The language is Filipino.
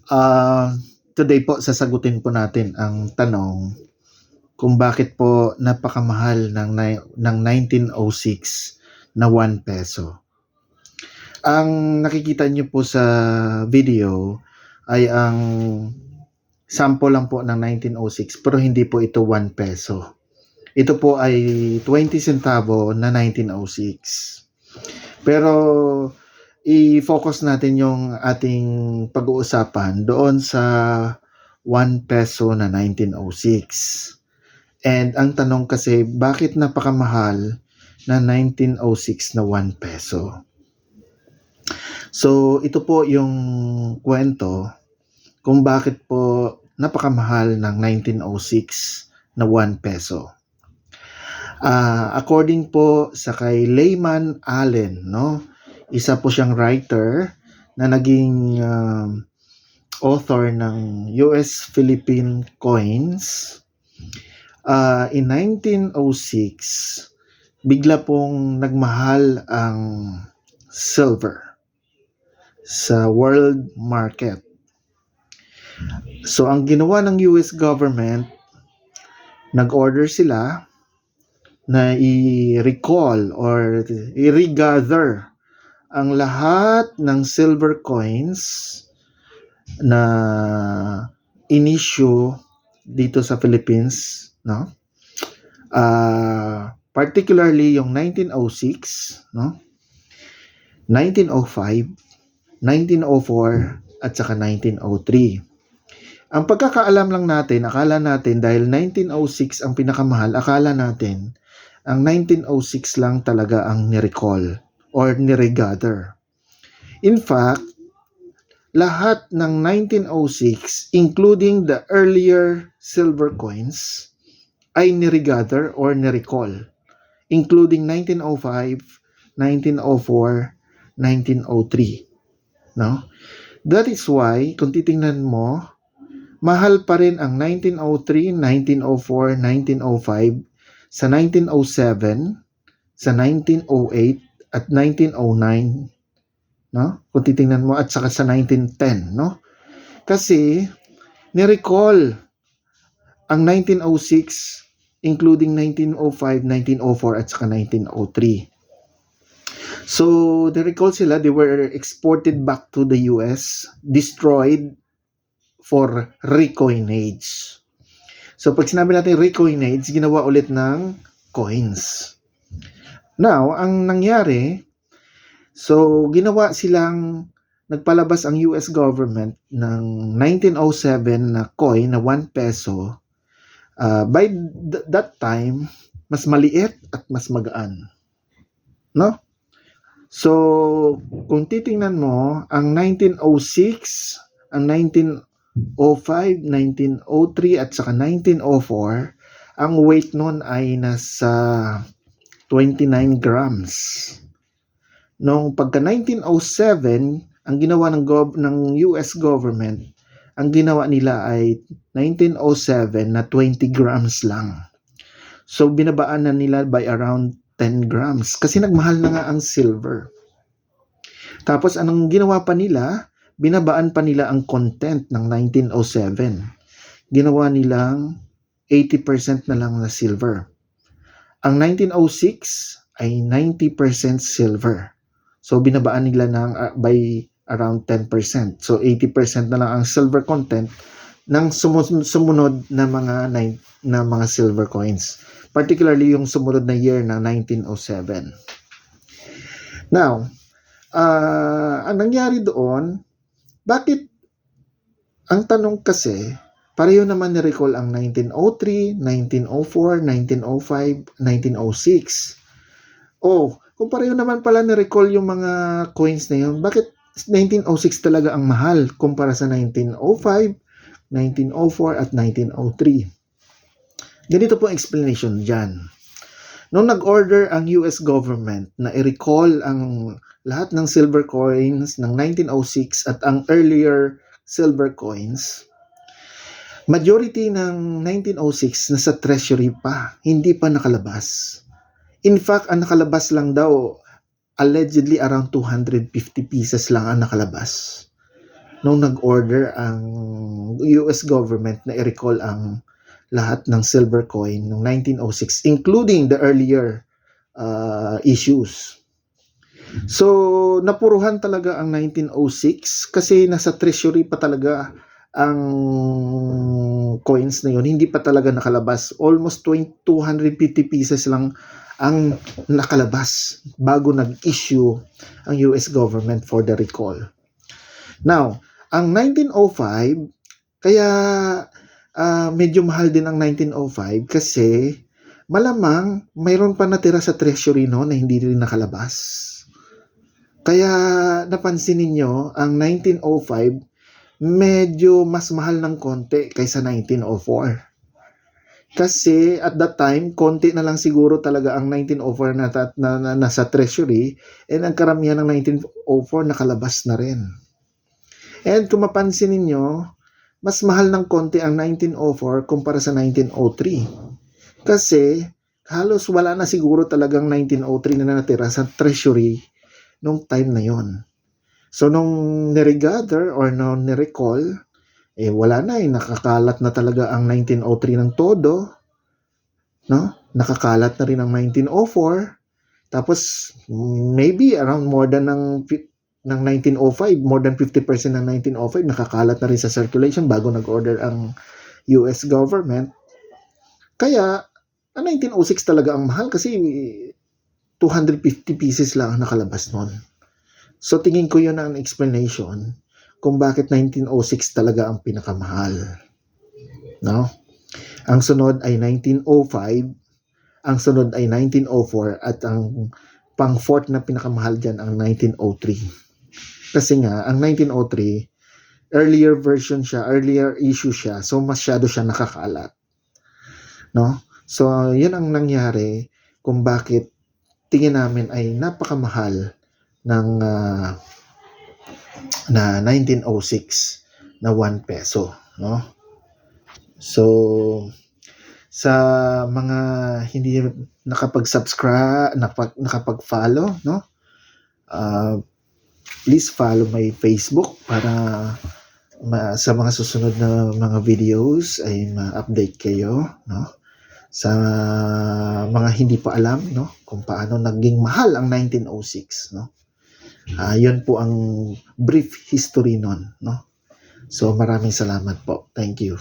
Ah, Today po sasagutin po natin ang tanong kung bakit po napakamahal ng 1906 na ₱1. Ang nakikita niyo po sa video ay ang sample lang po ng 1906 pero hindi po ito ₱1. Ito po ay 20 centavo na 1906. Pero i-focus natin yung ating pag-uusapan doon sa ₱1 na 1906. And ang tanong kasi, bakit napakamahal na 1906 na ₱1? So, ito po yung kwento kung bakit po napakamahal ng 1906 na ₱1. According po sa kay Lehman Allen, no? Isa po siyang writer na naging author ng US Philippine Coins. In 1906, bigla pong nagmahal ang silver sa world market. So, ang ginawa ng US government, nag-order sila na i-recall or i-regather ang lahat ng silver coins na in-issue dito sa Philippines, no? Particularly yung 1906, no? 1905, 1904, at saka 1903. Ang pagkakaalam lang natin, akala natin dahil 1906 ang pinakamahal, akala natin ang 1906 lang talaga ang ni-recall or ni-regather. In fact, lahat ng 1906, including the earlier silver coins, ay ni-regather or ni-recall, including 1905, 1904, 1903. No? That is why, kung titingnan mo, mahal pa rin ang 1903, 1904, 1905 sa 1907, sa 1908, at 1909, no? Kung titingnan mo, at saka sa 1910, no? Kasi ni-recall ang 1906 including 1905, 1904 at saka 1903. So, ni-recall sila, they were exported back to the US, destroyed for recoinage. So, pag sinabi natin recoinage, ginawa ulit ng coins. Now, ang nangyari, so, ginawa silang, nagpalabas ang US government ng 1907 na coin na ₱1. By that time, mas maliit at mas magaan. No? So, kung titingnan mo, ang 1906, ang 1905, 1903, at saka 1904, ang weight nun ay nasa 29 grams. Noong pagka 1907, ang ginawa ng US government, ang ginawa nila ay 1907 na 20 grams lang. So, binabaan na nila by around 10 grams kasi nagmahal na nga ang silver. Tapos, anong ginawa pa nila? Binabaan pa nila ang content ng 1907. Ginawa nilang 80% na lang na silver. Ang 1906 ay 90% silver. So, binabaan nila ng by around 10%. So, 80% na lang ang silver content ng sumunod na mga silver coins. Particularly yung sumunod na year na 1907. Now, ang nangyari doon, bakit ang tanong kasi, pareho naman ni-recall ang 1903, 1904, 1905, 1906. Kung pareho naman pala ni-recall yung mga coins na yun, bakit 1906 talaga ang mahal kumpara sa 1905, 1904, at 1903? Ganito po ang explanation dyan. Nung nag-order ang US government na i-recall ang lahat ng silver coins ng 1906 at ang earlier silver coins, majority ng 1906 nasa treasury pa, hindi pa nakalabas. In fact, ang nakalabas lang daw, allegedly around 250 pieces lang ang nakalabas. nung nag-order ang US government na i-recall ang lahat ng silver coin noong 1906, including the earlier issues. So, napuruhan talaga ang 1906 kasi nasa treasury pa talaga ang coins na yun. Hindi pa talaga nakalabas. Almost 250 pieces lang ang nakalabas bago nag-issue ang US government for the recall. Now, ang 1905, kaya medyo mahal din ang 1905 kasi malamang mayroon pa natira sa treasury no na hindi rin nakalabas. Kaya napansin ninyo, ang 1905 medyo mas mahal ng konti kaysa 1904. Kasi at that time, konti na lang siguro talaga ang 1904 na nasa treasury, and ang karamihan ng 1904 nakalabas na rin. And kung mapansin ninyo, mas mahal ng konti ang 1904 kumpara sa 1903. Kasi halos wala na siguro talagang 1903 na natira sa treasury nung time na yon. So nung niregather or nung nirecall, wala na, nakakalat na talaga ang 1903 ng todo, no? Nakakalat na rin ang 1904. Tapos maybe around more than ng 1905, more than 50% ng 1905 nakakalat na rin sa circulation bago nag-order ang US government. Kaya ang 1906 talaga ang mahal kasi 250 pieces lang ang nakalabas nun. So tingin ko yun ang explanation kung bakit 1906 talaga ang pinakamahal. No? Ang sunod ay 1905, ang sunod ay 1904, at ang pang-fourth na pinakamahal dyan ang 1903. Kasi nga, ang 1903, earlier version siya, earlier issue siya, so masyado siya nakakalat. No? So, yun ang nangyari kung bakit tingin namin ay napakamahal ng na 1906 na 1 peso, no? So sa mga hindi nakapag-subscribe, nakapag-follow, no? Please follow my Facebook para sa mga susunod na mga videos ay ma-update kayo, no? Sa mga hindi pa alam, no, kung paano naging mahal ang 1906, no. Yun po ang brief history nun, no. So maraming salamat po. Thank you.